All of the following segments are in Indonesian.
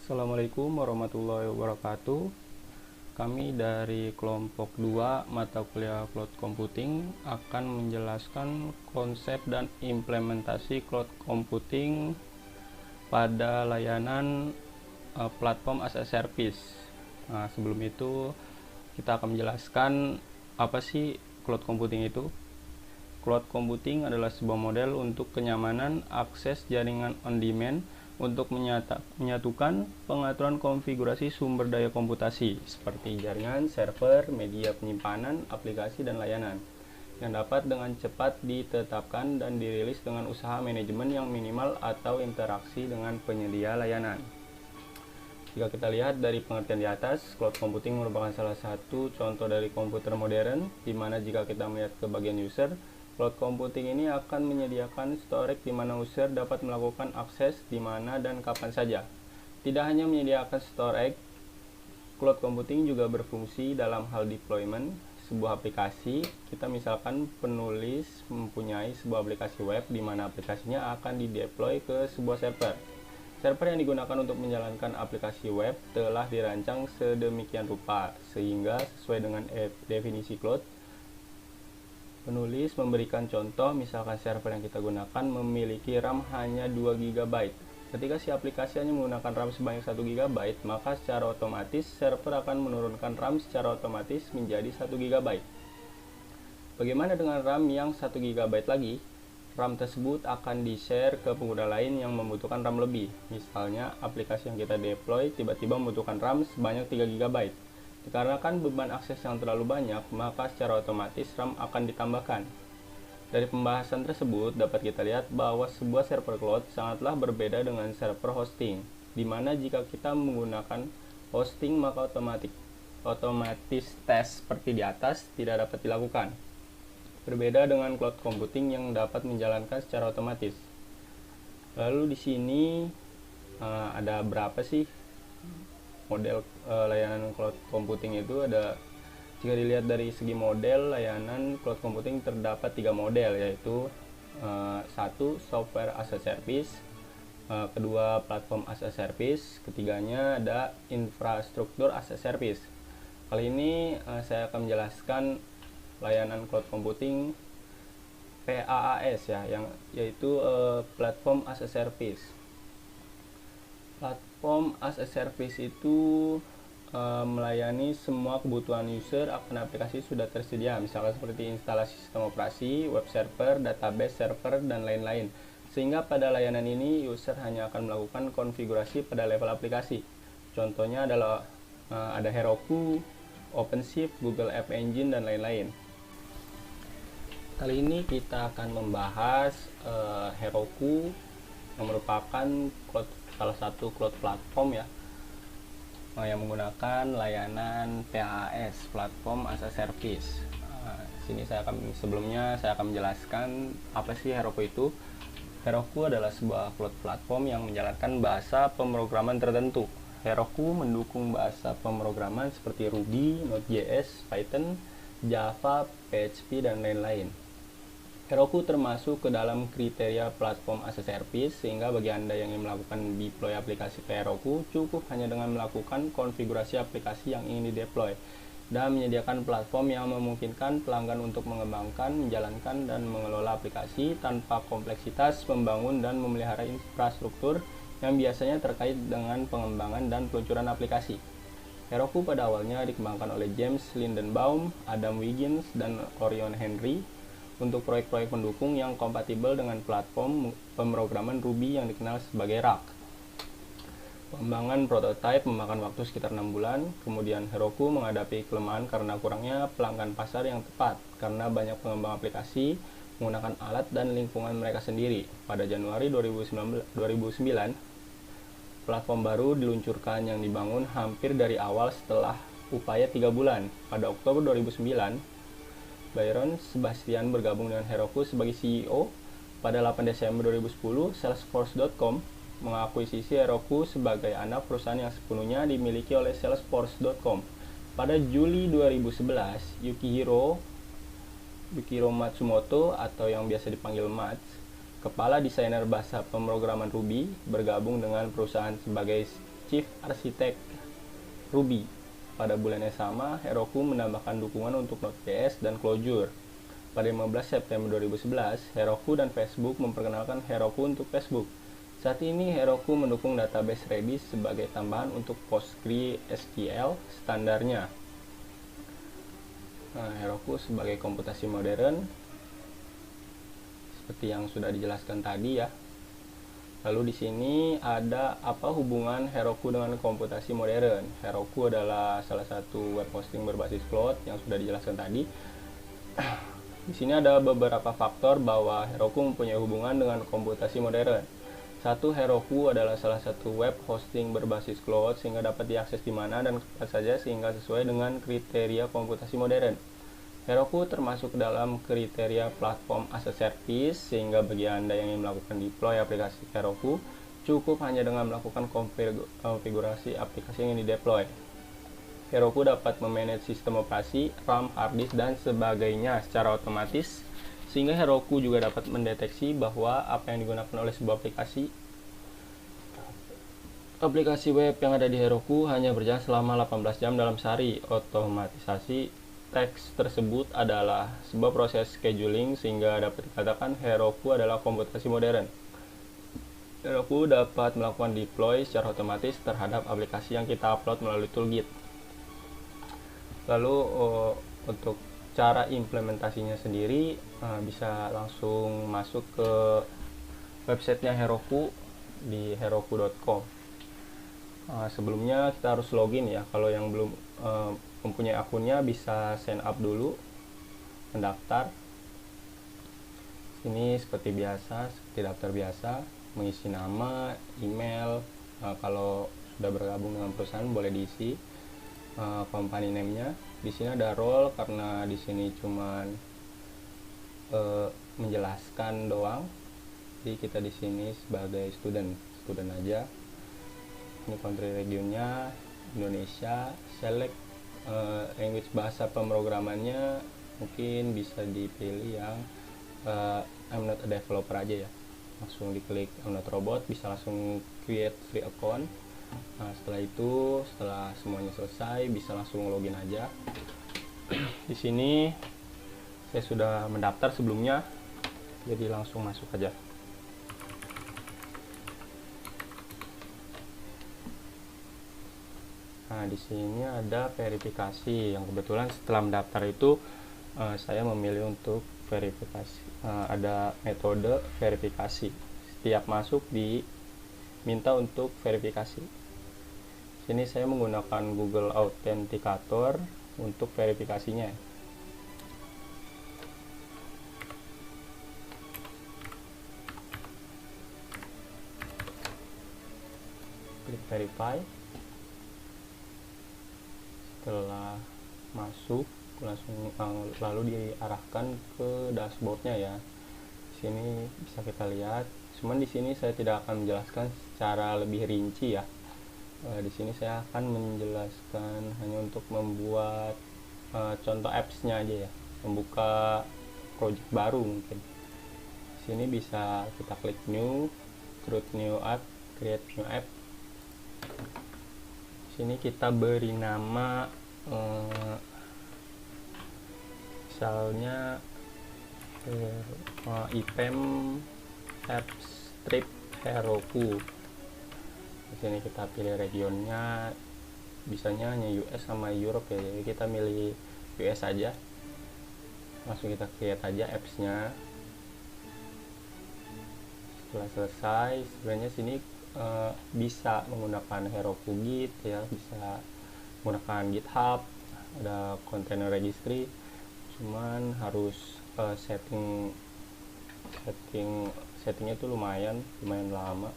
Assalamualaikum warahmatullahi wabarakatuh. Kami dari kelompok 2 mata kuliah Cloud Computing akan menjelaskan konsep dan implementasi cloud computing pada layanan platform as a service. Nah, sebelum itu kita akan menjelaskan apa sih cloud computing itu. Cloud computing adalah sebuah model untuk kenyamanan akses jaringan on demand untuk menyatukan pengaturan konfigurasi sumber daya komputasi seperti jaringan, server, media penyimpanan, aplikasi, dan layanan yang dapat dengan cepat ditetapkan dan dirilis dengan usaha manajemen yang minimal atau interaksi dengan penyedia layanan. Jika kita lihat dari pengertian di atas, cloud computing merupakan salah satu contoh dari komputer modern, di mana jika kita melihat ke bagian user, cloud computing ini akan menyediakan storage di mana user dapat melakukan akses di mana dan kapan saja. Tidak hanya menyediakan storage, cloud computing juga berfungsi dalam hal deployment sebuah aplikasi. Kita misalkan penulis mempunyai sebuah aplikasi web di mana aplikasinya akan dideploy ke sebuah server. Server yang digunakan untuk menjalankan aplikasi web telah dirancang sedemikian rupa sehingga sesuai dengan definisi cloud. Penulis memberikan contoh, misalkan server yang kita gunakan memiliki RAM hanya 2 GB. Ketika si aplikasi hanya menggunakan RAM sebanyak 1 GB, maka secara otomatis server akan menurunkan RAM secara otomatis menjadi 1 GB. Bagaimana dengan RAM yang 1 GB lagi? RAM tersebut akan di-share ke pengguna lain yang membutuhkan RAM lebih. Misalnya, aplikasi yang kita deploy tiba-tiba membutuhkan RAM sebanyak 3 GB. Dikarenakan beban akses yang terlalu banyak, maka secara otomatis RAM akan ditambahkan. Dari pembahasan tersebut, dapat kita lihat bahwa sebuah server cloud sangatlah berbeda dengan server hosting, di mana jika kita menggunakan hosting maka otomatis tes seperti di atas tidak dapat dilakukan. Berbeda dengan cloud computing yang dapat menjalankan secara otomatis. Lalu di sini ada berapa sih model layanan cloud computing itu? Ada, jika dilihat dari segi model layanan cloud computing terdapat 3 model, yaitu 1 software as a service, kedua platform as a service, ketiganya ada infrastruktur as a service. Kali ini saya akan menjelaskan layanan cloud computing PaaS yaitu platform as a service. Platform as a service itu melayani semua kebutuhan user akan aplikasi sudah tersedia, misalnya seperti instalasi sistem operasi, web server, database server, dan lain-lain. Sehingga pada layanan ini user hanya akan melakukan konfigurasi pada level aplikasi. Contohnya adalah ada Heroku, OpenShift, Google App Engine, dan lain-lain. Kali ini kita akan membahas Heroku yang merupakan salah satu cloud platform yang menggunakan layanan PaaS, platform as a service. Sebelumnya saya akan menjelaskan apa sih Heroku itu. Heroku adalah sebuah cloud platform yang menjalankan bahasa pemrograman tertentu. Heroku mendukung bahasa pemrograman seperti Ruby, Node.js, Python, Java, PHP, dan lain-lain. Heroku termasuk ke dalam kriteria platform as a service, sehingga bagi Anda yang ingin melakukan deploy aplikasi ke Heroku, cukup hanya dengan melakukan konfigurasi aplikasi yang ingin dideploy dan menyediakan platform yang memungkinkan pelanggan untuk mengembangkan, menjalankan, dan mengelola aplikasi tanpa kompleksitas membangun dan memelihara infrastruktur yang biasanya terkait dengan pengembangan dan peluncuran aplikasi. Heroku pada awalnya dikembangkan oleh James Lindenbaum, Adam Wiggins, dan Orion Henry untuk proyek-proyek pendukung yang kompatibel dengan platform pemrograman Ruby yang dikenal sebagai Rack. Pengembangan prototipe memakan waktu sekitar 6 bulan, kemudian Heroku menghadapi kelemahan karena kurangnya pelanggan pasar yang tepat, karena banyak pengembang aplikasi menggunakan alat dan lingkungan mereka sendiri. Pada Januari 2009, platform baru diluncurkan yang dibangun hampir dari awal setelah upaya 3 bulan. Pada Oktober 2009, Byron Sebastian bergabung dengan Heroku sebagai CEO. Pada 8 Desember 2010, Salesforce.com mengakuisisi Heroku sebagai anak perusahaan yang sepenuhnya dimiliki oleh Salesforce.com. Pada Juli 2011, Yukihiro Matsumoto atau yang biasa dipanggil Mats, kepala desainer bahasa pemrograman Ruby, bergabung dengan perusahaan sebagai Chief Architect Ruby. Pada bulan yang sama, Heroku menambahkan dukungan untuk Node.js dan Clojure. Pada 15 September 2011, Heroku dan Facebook memperkenalkan Heroku untuk Facebook. Saat ini Heroku mendukung database Redis sebagai tambahan untuk PostgreSQL standarnya. Heroku sebagai komputasi modern, seperti yang sudah dijelaskan tadi ya. Lalu di sini ada apa hubungan Heroku dengan komputasi modern? Heroku adalah salah satu web hosting berbasis cloud yang sudah dijelaskan tadi. Di sini ada beberapa faktor bahwa Heroku mempunyai hubungan dengan komputasi modern. Satu, Heroku adalah salah satu web hosting berbasis cloud sehingga dapat diakses di mana dan kapan saja sehingga sesuai dengan kriteria komputasi modern. Heroku termasuk dalam kriteria platform as a service, sehingga bagi Anda yang ingin melakukan deploy aplikasi Heroku, cukup hanya dengan melakukan konfigurasi aplikasi yang ingin dideploy. Heroku dapat memanage sistem operasi, RAM, hard disk, dan sebagainya secara otomatis, sehingga Heroku juga dapat mendeteksi bahwa apa yang digunakan oleh sebuah aplikasi web yang ada di Heroku hanya berjalan selama 18 jam dalam sehari. Otomatisasi teks tersebut adalah sebuah proses scheduling sehingga dapat dikatakan Heroku adalah komputasi modern. Heroku dapat melakukan deploy secara otomatis terhadap aplikasi yang kita upload melalui toolkit. Lalu untuk cara implementasinya sendiri bisa langsung masuk ke websitenya Heroku di heroku.com. Sebelumnya kita harus login ya. Kalau yang belum mempunyai akunnya bisa sign up dulu, mendaftar. Ini seperti biasa, seperti daftar biasa, mengisi nama, email. Kalau sudah bergabung dengan perusahaan boleh diisi company name-nya. Di sini ada role karena di sini cuman menjelaskan doang. Jadi kita di sini sebagai student aja. Ini country regionnya Indonesia, select language bahasa pemrogramannya mungkin bisa dipilih yang I'm not a developer aja ya, langsung diklik I'm not robot, bisa langsung create free account. Setelah itu, setelah semuanya selesai, bisa langsung login aja. Di sini saya sudah mendaftar sebelumnya, jadi langsung masuk aja. Nah, di sini ada verifikasi yang kebetulan setelah mendaftar itu saya memilih untuk verifikasi. Ada metode verifikasi. Setiap masuk diminta untuk verifikasi. Sini saya menggunakan Google Authenticator untuk verifikasinya. Klik verify. Setelah masuk lalu diarahkan ke dashboardnya ya. Di sini bisa kita lihat. Cuman di sini saya tidak akan menjelaskan secara lebih rinci ya. Di sini saya akan menjelaskan hanya untuk membuat contoh apps-nya aja ya. Membuka project baru mungkin. Di sini bisa kita klik new, create new app, create new app. Sini kita beri nama misalnya item app strip Heroku. Di sini kita pilih regionnya, bisanya hanya US sama Europe ya, jadi kita milih US aja. Langsung kita create aja apps-nya. Setelah selesai, sebenarnya sini bisa menggunakan Heroku Git ya, bisa menggunakan GitHub, ada container registry, cuman harus settingnya itu lumayan lama.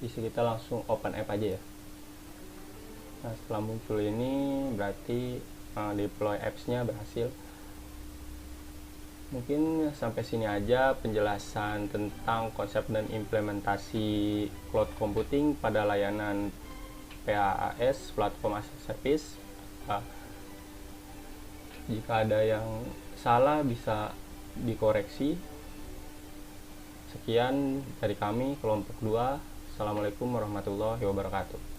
Bisa kita langsung open app aja ya. Nah, setelah muncul ini berarti deploy apps-nya berhasil. Mungkin sampai sini aja penjelasan tentang konsep dan implementasi cloud computing pada layanan PaaS, Platform as a Service. Jika ada yang salah bisa dikoreksi. Sekian dari kami, kelompok 2. Wassalamualaikum warahmatullahi wabarakatuh.